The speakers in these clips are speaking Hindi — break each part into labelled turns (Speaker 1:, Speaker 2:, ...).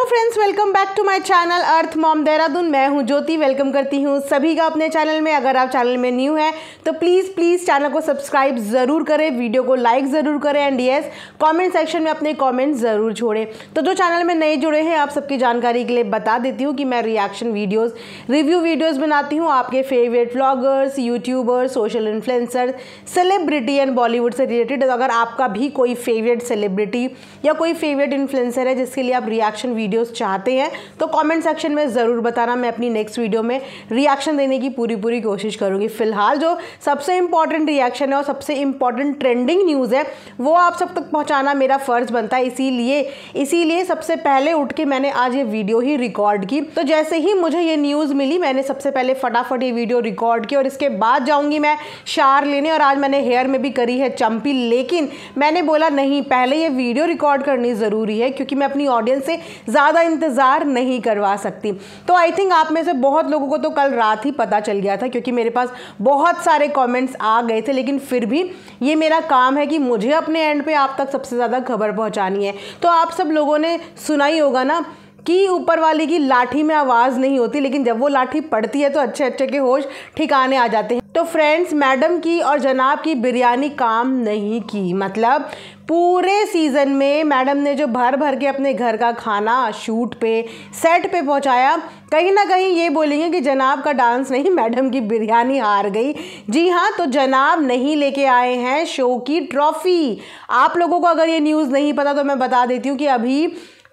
Speaker 1: Hello friends, welcome back to my channel earth mom Dehradun. मैं हूं ज्योति। वेलकम करती हूं सभी का अपने चैनल में। अगर आप चैनल में न्यू हैं तो प्लीज़ चैनल को सब्सक्राइब ज़रूर करें, वीडियो को लाइक ज़रूर करें एंड यस कमेंट सेक्शन में अपने कमेंट ज़रूर छोड़ें। तो जो चैनल में नए जुड़े हैं, आप सबकी जानकारी के लिए बता देती हूँ कि मैं रिएक्शन वीडियोज़, रिव्यू वीडियोज़ बनाती हूँ आपके favourite vloggers, YouTubers, social influencer, celebrity and Bollywood से रिलेटेड। अगर आपका भी कोई फेवरेट सेलिब्रिटी या कोई फेवरेट इन्फ्लुएंसर है जिसके लिए आप रिएक्शन वीडियोस चाहते हैं तो कमेंट सेक्शन में ज़रूर बताना। मैं अपनी नेक्स्ट वीडियो में रिएक्शन देने की पूरी कोशिश करूंगी। फिलहाल जो सबसे इंपॉर्टेंट रिएक्शन है और सबसे इंपॉर्टेंट ट्रेंडिंग न्यूज़ है वो आप सब तक पहुंचाना मेरा फ़र्ज़ बनता है। इसीलिए सबसे पहले उठ के मैंने आज ये वीडियो ही रिकॉर्ड की। तो जैसे ही मुझे ये न्यूज़ मिली मैंने सबसे पहले फटाफट ये वीडियो रिकॉर्ड की और इसके बाद जाऊँगी मैं शार लेने। और आज मैंने हेयर में भी करी है चंपी, लेकिन मैंने बोला नहीं, पहले ये वीडियो रिकॉर्ड करनी ज़रूरी है क्योंकि मैं अपनी ऑडियंस से ज़्यादा इंतज़ार नहीं करवा सकती। तो आई थिंक आप में से बहुत लोगों को तो कल रात ही पता चल गया था क्योंकि मेरे पास बहुत सारे कमेंट्स आ गए थे, लेकिन फिर भी ये मेरा काम है कि मुझे अपने एंड पे आप तक सबसे ज़्यादा खबर पहुंचानी है। तो आप सब लोगों ने सुना ही होगा ना कि ऊपर वाले की लाठी में आवाज़ नहीं होती, लेकिन जब वो लाठी पड़ती है तो अच्छे के होश ठिकाने आ जाते हैं। तो फ्रेंड्स, मैडम की और जनाब की बिरयानी काम नहीं की। मतलब पूरे सीज़न में मैडम ने जो भर के अपने घर का खाना शूट पे, सेट पे पहुंचाया, कहीं ना कहीं ये बोलेंगे कि जनाब का डांस नहीं, मैडम की बिरयानी हार गई। जी हाँ, तो जनाब नहीं लेके आए हैं शो की ट्रॉफ़ी। आप लोगों को अगर ये न्यूज़ नहीं पता तो मैं बता देती हूँ कि अभी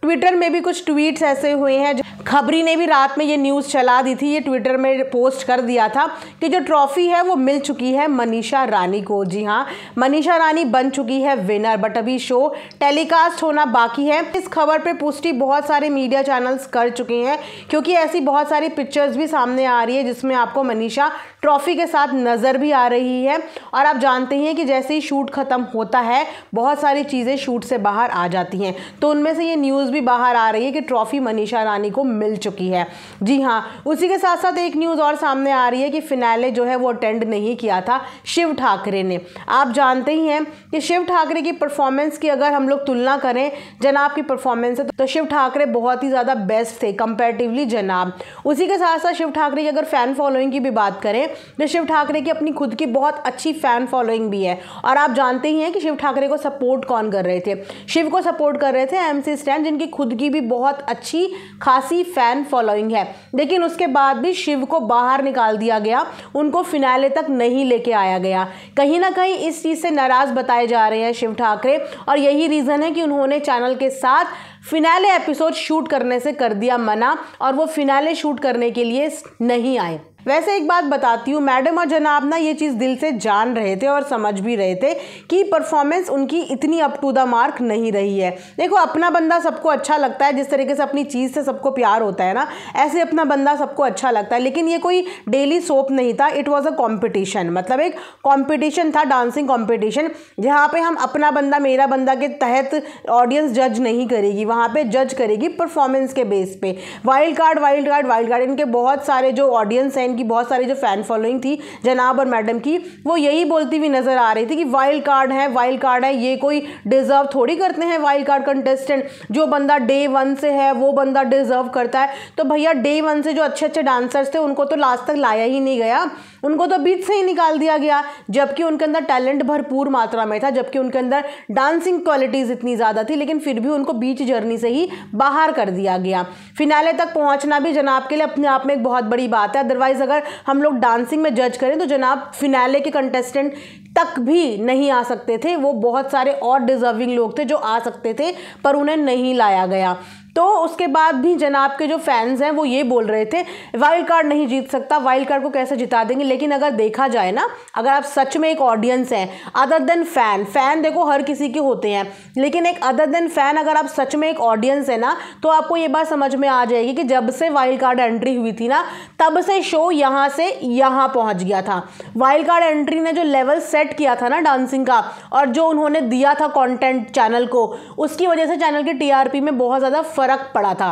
Speaker 1: ट्विटर में भी कुछ ट्वीट्स ऐसे हुए हैं। खबरी ने भी रात में ये न्यूज़ चला दी थी, ये ट्विटर में पोस्ट कर दिया था कि जो ट्रॉफ़ी है वो मिल चुकी है मनीषा रानी को। जी हाँ, मनीषा रानी बन चुकी है विनर, बट अभी शो टेलीकास्ट होना बाकी है। इस खबर पे पुष्टि बहुत सारे मीडिया चैनल्स कर चुके हैं क्योंकि ऐसी बहुत सारी पिक्चर्स भी सामने आ रही है जिसमें आपको मनीषा ट्रॉफ़ी के साथ नज़र भी आ रही है। और आप जानते हैं कि जैसे ही शूट ख़त्म होता है बहुत सारी चीज़ें शूट से बाहर आ जाती हैं, तो उनमें से ये न्यूज़ भी बाहर आ रही है कि ट्रॉफ़ी मनीषा रानी को मिल चुकी है। जी हाँ, उसी के साथ साथ एक न्यूज़ और सामने आ रही है कि फिनाले जो है वो अटेंड नहीं किया था शिव ठाकरे ने। आप जानते ही हैं कि शिव ठाकरे की परफॉर्मेंस की अगर हम लोग तुलना करें जनाब की परफॉर्मेंस से तो शिव ठाकरे बहुत ही ज़्यादा बेस्ट थे कंपैरेटिवली जनाब। उसी के साथ साथ शिव ठाकरे की अगर फ़ैन फॉलोइंग की भी बात करें तो शिव ठाकरे की अपनी खुद की बहुत अच्छी फ़ैन फॉलोइंग भी है। और आप जानते ही हैं कि शिव ठाकरे को सपोर्ट कौन कर रहे थे? शिव को सपोर्ट कर रहे थे MC स्टैन, जिनकी खुद की भी बहुत अच्छी खासी फ़ैन फॉलोइंग है। लेकिन उसके बाद भी शिव को बाहर निकाल दिया गया, उनको फिनाले तक नहीं लेके आया गया। कहीं ना कहीं इस चीज़ से नाराज़ बताए जा रहे हैं शिव ठाकरे, और यही रीज़न है कि उन्होंने चैनल के साथ फिनाले एपिसोड शूट करने से कर दिया मना और वो फिनाले शूट करने के लिए नहीं आए। वैसे एक बात बताती हूँ, मैडम और जनाब ना ये चीज़ दिल से जान रहे थे और समझ भी रहे थे कि परफॉर्मेंस उनकी इतनी अप टू द मार्क नहीं रही है। देखो, अपना बंदा सबको अच्छा लगता है, जिस तरीके से अपनी चीज़ से सबको प्यार होता है ना, ऐसे अपना बंदा सबको अच्छा लगता है। लेकिन ये कोई डेली सोप नहीं था, इट वॉज अ कॉम्पिटिशन। मतलब एक कॉम्पिटिशन था, डांसिंग कॉम्पिटिशन, जहाँ पे हम अपना बंदा मेरा बंदा के तहत ऑडियंस जज नहीं करेगी, वहाँ पे जज करेगी परफॉर्मेंस के बेस पे। वाइल्ड कार्ड इनके बहुत सारे जो ऑडियंस हैं, इनकी बहुत सारी जो फैन फॉलोइंग थी जनाब और मैडम की, वो यही बोलती हुई नजर आ रही थी कि वाइल्ड कार्ड है, ये कोई डिजर्व थोड़ी करते हैं वाइल्ड कार्ड कंटेस्टेंट। जो बंदा डे 1 से है वो बंदा डिजर्व करता है। तो भैया डे 1 से जो अच्छे डांसर्स थे उनको तो लास्ट तक लाया ही नहीं गया, उनको तो बीच से ही निकाल दिया गया, जबकि उनके अंदर टैलेंट भरपूर मात्रा में था, जबकि उनके अंदर डांसिंग क्वालिटीज़ इतनी ज़्यादा थी, लेकिन फिर भी उनको बीच जर्नी से ही बाहर कर दिया गया। फिनाले तक पहुंचना भी जनाब के लिए अपने आप में एक बहुत बड़ी बात है। अदरवाइज अगर हम लोग डांसिंग में जज करें तो जनाब फिनाले के कंटेस्टेंट तक भी नहीं आ सकते थे। वो बहुत सारे और डिजर्विंग लोग थे जो आ सकते थे पर उन्हें नहीं लाया गया। तो उसके बाद भी जनाब के जो फैंस हैं वो ये बोल रहे थे वाइल्ड कार्ड नहीं जीत सकता, वाइल्ड कार्ड को कैसे जिता देंगे। लेकिन अगर देखा जाए ना, अगर आप सच में एक ऑडियंस हैं अदर देन फैन देखो हर किसी के होते हैं, लेकिन एक अदर देन फैन अगर आप सच में एक ऑडियंस है ना, तो आपको ये बात समझ में आ जाएगी कि जब से वाइल्ड कार्ड एंट्री हुई थी ना, तब से शो यहाँ से यहाँ पहुँच गया था। वाइल्ड कार्ड एंट्री ने जो लेवल सेट किया था ना डांसिंग का, और जो उन्होंने दिया था कंटेंट चैनल को, उसकी वजह से चैनल की TRP में बहुत ज़्यादा फ़र्क पड़ा था।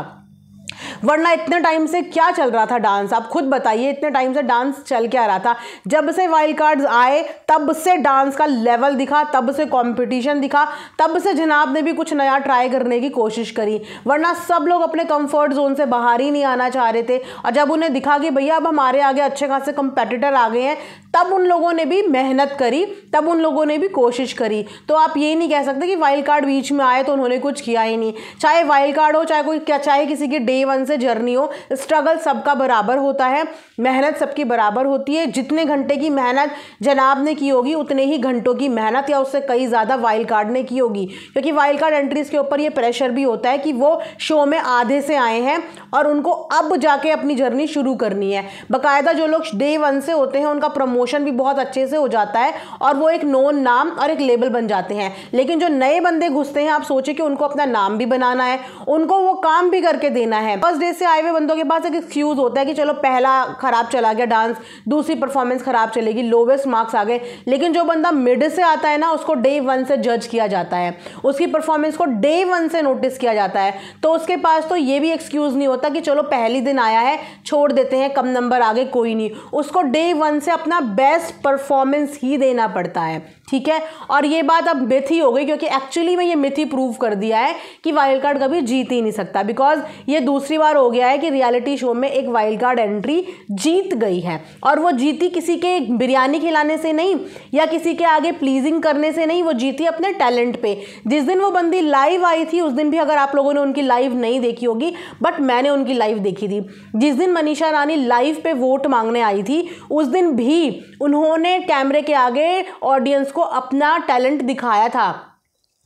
Speaker 1: वरना इतने टाइम से क्या चल रहा था डांस, आप खुद बताइए, इतने टाइम से डांस चल क्या रहा था? जब से वाइल्ड कार्ड्स आए तब से डांस का लेवल दिखा, तब से कंपटीशन दिखा, तब से जनाब ने भी कुछ नया ट्राई करने की कोशिश करी, वरना सब लोग अपने कंफर्ट जोन से बाहर ही नहीं आना चाह रहे थे। और जब उन्हें दिखा कि भैया अब हमारे आगे अच्छे खासे कंपेटिटर आ गए हैं, तब उन लोगों ने भी मेहनत करी, तब उन लोगों ने भी कोशिश करी। तो आप ये नहीं कह सकते कि वाइल्ड कार्ड बीच में आए तो उन्होंने कुछ किया ही नहीं। चाहे वाइल्ड कार्ड हो, चाहे किसी की डे 1 से जर्नी हो, स्ट्रगल सबका बराबर होता है, मेहनत सबकी बराबर होती है। जितने घंटे की मेहनत जनाब ने की होगी उतने ही घंटों की मेहनत या उससे कई ज़्यादा वाइल्ड कार्ड ने की होगी, क्योंकि वाइल्ड कार्ड एंट्रीज के ऊपर ये प्रेशर भी होता है कि वो शो में आधे से आए हैं और उनको अब जाके अपनी जर्नी शुरू करनी है। बाकायदा जो लोग डे 1 से होते हैं उनका प्रमोशन भी बहुत अच्छे से हो जाता है और वो एक नोन नाम और एक लेबल बन जाते हैं। लेकिन जो नए बंदे घुसते हैं, आप सोचिए कि उनको अपना नाम भी बनाना है, उनको वो काम भी करके देना है। फर्स्ट डे से आए हुए बंदों के पास एक एक्सक्यूज होता है कि चलो पहला खराब चला गया डांस, दूसरी परफॉर्मेंस खराब चलेगी, लोवेस्ट मार्क्स आ गए। लेकिन जो बंदा मिड से आता है ना, उसको डे 1 से जज किया जाता है, उसकी परफॉर्मेंस को डे 1 से नोटिस किया जाता है। तो उसके पास तो ये भी एक्सक्यूज नहीं होता कि चलो पहली दिन आया है छोड़ देते हैं, कम नंबर आ गए कोई नहीं, उसको डे 1 से अपना बेस्ट परफॉर्मेंस ही देना पड़ता है। ठीक है, और ये बात अब मिथ ही हो गई, क्योंकि एक्चुअली में ये मिथ ही प्रूव कर दिया है कि वाइल्ड कार्ड कभी जीत ही नहीं सकता। बिकॉज ये दूसरी बार हो गया है कि रियलिटी शो में एक वाइल्ड कार्ड एंट्री जीत गई है, और वो जीती किसी के बिरयानी खिलाने से नहीं या किसी के आगे प्लीजिंग करने से नहीं, वो जीती अपने टैलेंट पे। जिस दिन वो बंदी लाइव आई थी, उस दिन भी अगर आप लोगों ने उनकी लाइव नहीं देखी होगी, बट मैंने उनकी लाइव देखी थी, जिस दिन मनीषा रानी लाइव पे वोट मांगने आई थी, उस दिन भी उन्होंने कैमरे के आगे ऑडियंस को अपना टैलेंट दिखाया था।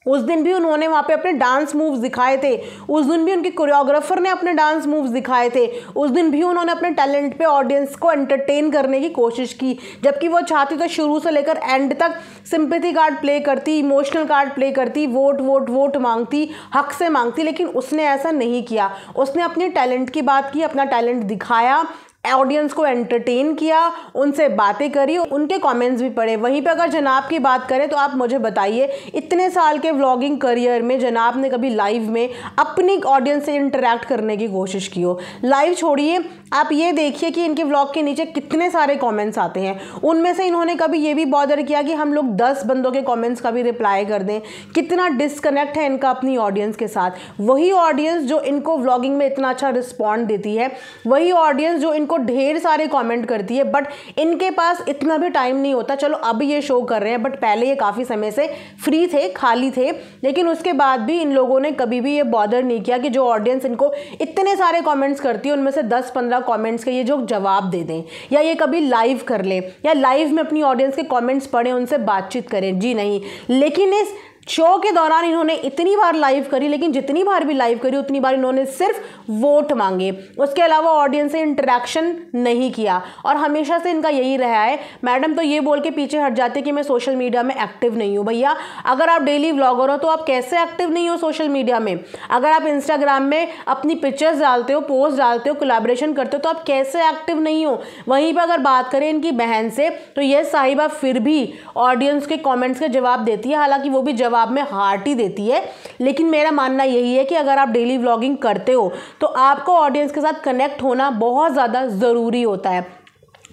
Speaker 1: उस दिन भी उन्होंने वहाँ पे अपने डांस मूव्स दिखाए थे, उस दिन भी उनके कोरियोग्राफर ने अपने डांस मूव्स दिखाए थे, उस दिन भी उन्होंने अपने टैलेंट पे ऑडियंस को एंटरटेन करने की कोशिश की। जबकि वो चाहती तो शुरू से लेकर एंड तक सिंपैथी कार्ड प्ले करती, इमोशनल कार्ड प्ले करती, वोट वोट वोट मांगती, हक से मांगती, लेकिन उसने ऐसा नहीं किया। उसने अपने टैलेंट की बात की, अपना टैलेंट दिखाया, ऑडियंस को एंटरटेन किया, उनसे बातें करी, उनके कमेंट्स भी पढ़े। वहीं पे अगर जनाब की बात करें तो आप मुझे बताइए, इतने साल के व्लॉगिंग करियर में जनाब ने कभी लाइव में अपनी ऑडियंस से इंटरेक्ट करने की कोशिश की हो? लाइव छोड़िए, आप ये देखिए कि इनके व्लॉग के नीचे कितने सारे कमेंट्स आते हैं। उनमें से इन्होंने कभी ये भी बॉदर किया कि हम लोग 10 बंदों के कमेंट्स का भी रिप्लाई कर दें? कितना डिस्कनेक्ट है इनका अपनी ऑडियंस के साथ। वही ऑडियंस जो इनको व्लॉगिंग में इतना अच्छा रिस्पॉन्ड देती है, वही ऑडियंस जो इनको ढेर सारे कमेंट करती है, बट इनके पास इतना भी टाइम नहीं होता। चलो अब ये शो कर रहे हैं, बट पहले ये काफ़ी समय से फ्री थे, खाली थे, लेकिन उसके बाद भी इन लोगों ने कभी भी ये बॉदर नहीं किया कि जो ऑडियंस इनको इतने सारे कमेंट्स करती है, उनमें से 10-15 कमेंट्स के ये जो जवाब दे दें, या ये कभी लाइव कर ले, या लाइव में अपनी ऑडियंस के कमेंट्स पढ़ें, उनसे बातचीत करें। जी नहीं। लेकिन इस शो के दौरान इन्होंने इतनी बार लाइव करी, लेकिन जितनी बार भी लाइव करी उतनी बार इन्होंने सिर्फ वोट मांगे, उसके अलावा ऑडियंस से इंटरेक्शन नहीं किया। और हमेशा से इनका यही रहा है। मैडम तो ये बोल के पीछे हट जाते कि मैं सोशल मीडिया में एक्टिव नहीं हूँ। भैया अगर आप डेली व्लॉगर हो तो आप कैसे एक्टिव नहीं हो सोशल मीडिया में? अगर आप इंस्टाग्राम में अपनी पिक्चर्स डालते हो, पोस्ट डालते हो, कोलैबोरेशन करते हो, तो आप कैसे एक्टिव नहीं हो? वहीं पर अगर बात करें इनकी बहन से, तो ये साहिबा फिर भी ऑडियंस के कॉमेंट्स के जवाब देती है, हालांकि वो भी जवाब में हार्ट ही देती है। लेकिन मेरा मानना यही है कि अगर आप डेली व्लॉगिंग करते हो तो आपको ऑडियंस के साथ कनेक्ट होना बहुत ज़्यादा ज़रूरी होता है।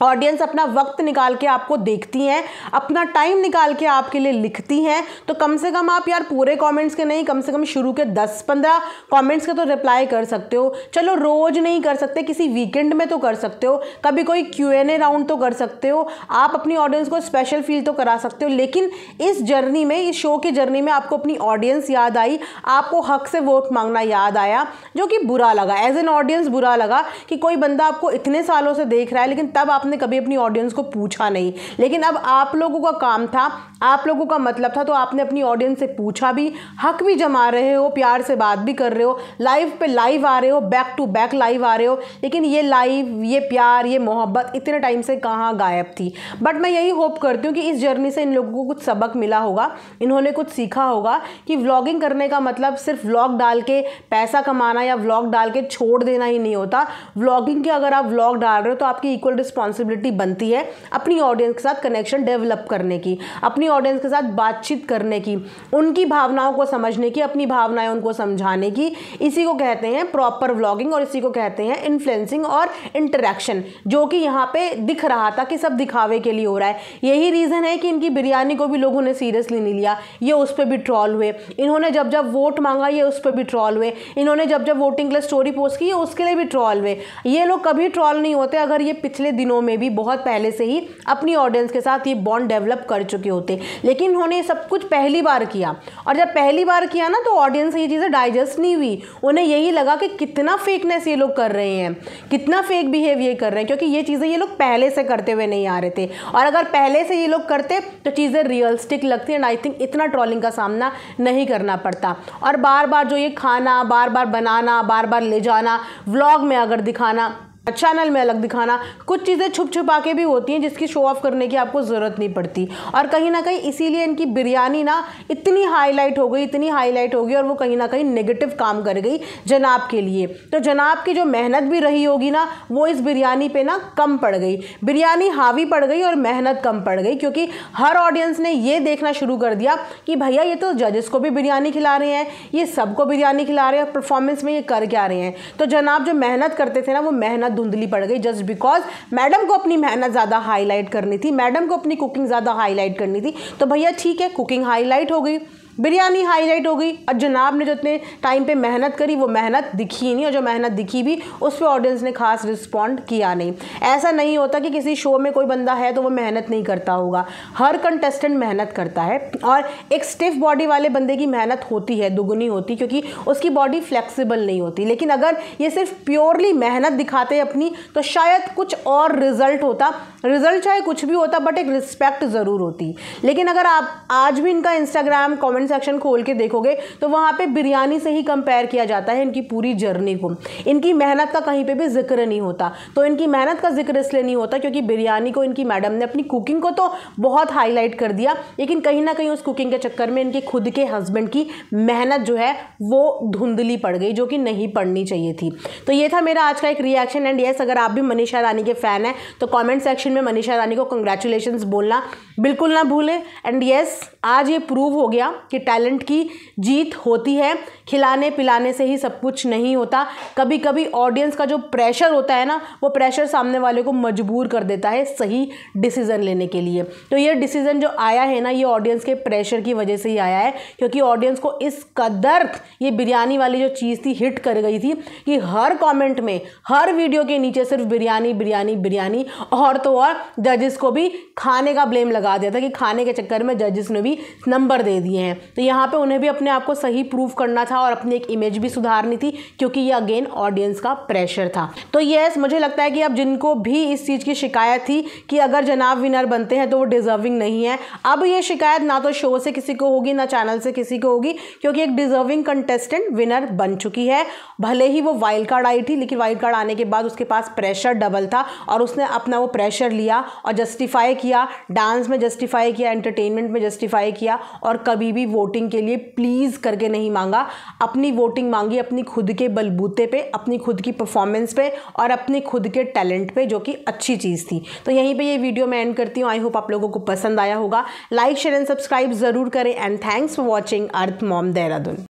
Speaker 1: ऑडियंस अपना वक्त निकाल के आपको देखती हैं, अपना टाइम निकाल के आपके लिए लिखती हैं, तो कम से कम आप यार पूरे कमेंट्स के नहीं, कम से कम शुरू के 10-15 कमेंट्स के तो रिप्लाई कर सकते हो। चलो रोज नहीं कर सकते, किसी वीकेंड में तो कर सकते हो, कभी कोई Q&A राउंड तो कर सकते हो, आप अपनी ऑडियंस को स्पेशल फील तो करा सकते हो। लेकिन इस जर्नी में, इस शो की जर्नी में आपको अपनी ऑडियंस याद आई, आपको हक से वोट मांगना याद आया, जो कि बुरा लगा। एज एन ऑडियंस बुरा लगा कि कोई बंदा आपको इतने सालों से देख रहा है, लेकिन तब आपने कभी अपनी ऑडियंस को पूछा नहीं। लेकिन अब आप लोगों का काम था, आप लोगों का मतलब था, तो आपने अपनी ऑडियंस से पूछा भी, हक भी जमा रहे हो, प्यार से बात भी कर रहे हो, लाइव पे लाइव आ रहे हो, बैक टू बैक लाइव आ रहे हो। लेकिन ये लाइव, ये प्यार, ये मोहब्बत इतने टाइम से कहाँ गायब थी। बट मैं यही होप करती हूँ कि इस जर्नी से इन लोगों को कुछ सबक मिला होगा, इन्होंने कुछ सीखा होगा कि व्लॉगिंग करने का मतलब सिर्फ व्लॉग डाल के पैसा कमाना या व्लॉग डाल के छोड़ देना ही नहीं होता। व्लॉगिंग के अगर आप व्लॉग डाल रहे हो तो आपकी इक्वल रिस्पॉन्सिबिलिटी रिस्पॉन्सिबिलिटी बनती है अपनी ऑडियंस के साथ कनेक्शन डेवलप करने की, अपनी ऑडियंस के साथ बातचीत करने की, उनकी भावनाओं को समझने की, अपनी भावनाएं उनको समझाने की। इसी को कहते हैं प्रॉपर व्लॉगिंग और इसी को कहते हैं इन्फ्लुएंसिंग और इंटरेक्शन, जो कि यहाँ पे दिख रहा था कि सब दिखावे के लिए हो रहा है। यही रीज़न है कि इनकी बिरयानी को भी लोगों ने सीरियसली नहीं लिया, ये उस पर भी ट्रॉल हुए। इन्होंने जब जब वोट मांगा ये उस पर भी ट्रॉल हुए। इन्होंने जब जब वोटिंग के लिए स्टोरी पोस्ट की उसके लिए भी ट्रॉल हुए। ये लोग कभी ट्रॉल नहीं होते अगर ये पिछले दिनों में भी बहुत पहले से ही अपनी ऑडियंस के साथ ये बॉन्ड डेवलप कर चुके होते। लेकिन इन्होंने ये सब कुछ पहली बार किया, और जब पहली बार किया ना तो ऑडियंस ये चीज़ें डाइजेस्ट नहीं हुई। उन्हें यही लगा कि कितना फेकनेस ये लोग कर रहे हैं, कितना फेक बिहेव ये कर रहे हैं, क्योंकि ये चीज़ें ये लोग पहले से करते हुए नहीं आ रहे थे। और अगर पहले से ये लोग करते तो चीज़ें रियलिस्टिक लगती एंड आई थिंक इतना ट्रॉलिंग का सामना नहीं करना पड़ता। और बार बार जो ये खाना बार बार बनाना, बार बार ले जाना, व्लॉग में अगर दिखाना, चैनल में अलग दिखाना, कुछ चीज़ें छुप छुपा के भी होती हैं जिसकी शो ऑफ करने की आपको ज़रूरत नहीं पड़ती। और कहीं ना कहीं इसीलिए इनकी बिरयानी ना इतनी हाईलाइट हो गई, इतनी हाईलाइट हो गई, और वो कहीं ना कहीं नेगेटिव काम कर गई जनाब के लिए। तो जनाब की जो मेहनत भी रही होगी ना वो इस बिरयानी पे ना कम पड़ गई। बिरयानी हावी पड़ गई और मेहनत कम पड़ गई, क्योंकि हर ऑडियंस ने ये देखना शुरू कर दिया कि भैया ये तो जजेस को भी बिरयानी खिला रहे हैं, ये सबको बिरयानी खिला रहे हैं, परफॉर्मेंस में ये कर क्या रहे हैं। तो जनाब जो मेहनत करते थे ना वो मेहनत धुंधली पड़ गई, जस्ट बिकॉज मैडम को अपनी मेहनत ज़्यादा हाईलाइट करनी थी, मैडम को अपनी कुकिंग ज़्यादा हाईलाइट करनी थी। तो भैया ठीक है, कुकिंग हाईलाइट हो गई, बिरयानी हाईलाइट हो गई, और जनाब ने जो इतने टाइम पे मेहनत करी वो मेहनत दिखी नहीं, और जो मेहनत दिखी भी उस पर ऑडियंस ने खास रिस्पॉन्ड किया नहीं। ऐसा नहीं होता कि किसी शो में कोई बंदा है तो वो मेहनत नहीं करता होगा, हर कंटेस्टेंट मेहनत करता है। और एक स्टिफ बॉडी वाले बंदे की मेहनत होती है, दुगुनी होती, क्योंकि उसकी बॉडी फ्लेक्सिबल नहीं होती। लेकिन अगर ये सिर्फ प्योरली मेहनत दिखाते अपनी तो शायद कुछ और रिजल्ट होता, रिजल्ट चाहे कुछ भी होता बट एक रिस्पेक्ट ज़रूर होती। लेकिन अगर आप आज भी इनका इंस्टाग्राम कमेंट सेक्शन खोल के देखोगे तो वहाँ पे बिरयानी से ही कंपेयर किया जाता है इनकी पूरी जर्नी को। इनकी मेहनत का कहीं पे भी जिक्र नहीं होता। तो इनकी मेहनत का जिक्र इसलिए नहीं होता क्योंकि बिरयानी को इनकी मैडम ने अपनी कुकिंग को तो बहुत हाईलाइट कर दिया, लेकिन कहीं ना कहीं उस कुकिंग के चक्कर में इनके खुद के हस्बैंड की मेहनत जो है वो धुंधली पड़ गई, जो कि नहीं पड़नी चाहिए थी। तो ये था मेरा आज का एक रिएक्शन। एंड यस, अगर आप भी मनीषा रानी के फ़ैन हैं तो कॉमेंट सेक्शन में मनीषा रानी को कंग्रेचुलेशंस बोलना बिल्कुल ना भूलें। एंड यस, आज ये प्रूव हो गया कि टैलेंट की जीत होती है, खिलाने पिलाने से ही सब कुछ नहीं होता। कभी कभी ऑडियंस का जो प्रेशर होता है ना वो प्रेशर सामने वाले को मजबूर कर देता है सही डिसीजन लेने के लिए। तो ये डिसीजन जो आया है ना ये ऑडियंस के प्रेशर की वजह से ही आया है, क्योंकि ऑडियंस को इस कदर ये बिरयानी वाली जो चीज़ थी हिट कर गई थी कि हर कॉमेंट में, हर वीडियो के नीचे सिर्फ बिरयानी बिरयानी बिरयानी, और तो और जजेस को भी खाने का ब्लेम लगा दिया था कि खाने के चक्कर में जजेस ने भी नंबर दे दिए हैं। तो यहाँ पे उन्हें भी अपने आप को सही प्रूव करना था और अपनी एक इमेज भी सुधारनी थी, क्योंकि ये अगेन ऑडियंस का प्रेशर था। तो यस, मुझे लगता है कि अब जिनको भी इस चीज़ की शिकायत थी कि अगर जनाब विनर बनते हैं तो वो डिजर्विंग नहीं है, अब ये शिकायत ना तो शो से किसी को होगी ना चैनल से किसी को होगी, क्योंकि एक डिजर्विंग कंटेस्टेंट विनर बन चुकी है। भले ही वो वाइल्ड कार्ड आई थी, लेकिन वाइल्ड कार्ड आने के बाद उसके पास प्रेशर डबल था और उसने अपना वो प्रेशर लिया और जस्टिफाई किया, डांस में जस्टिफाई किया, एंटरटेनमेंट में जस्टिफाई किया, और कभी भी वोटिंग के लिए प्लीज़ करके नहीं मांगा। अपनी वोटिंग मांगी अपनी खुद के बलबूते पे, अपनी खुद की परफॉर्मेंस पे और अपने खुद के टैलेंट पे, जो कि अच्छी चीज़ थी। तो यहीं पे ये वीडियो मैं एंड करती हूँ। आई होप आप लोगों को पसंद आया होगा। लाइक शेयर एंड सब्सक्राइब ज़रूर करें। And thanks for watching earth mom Dehradun.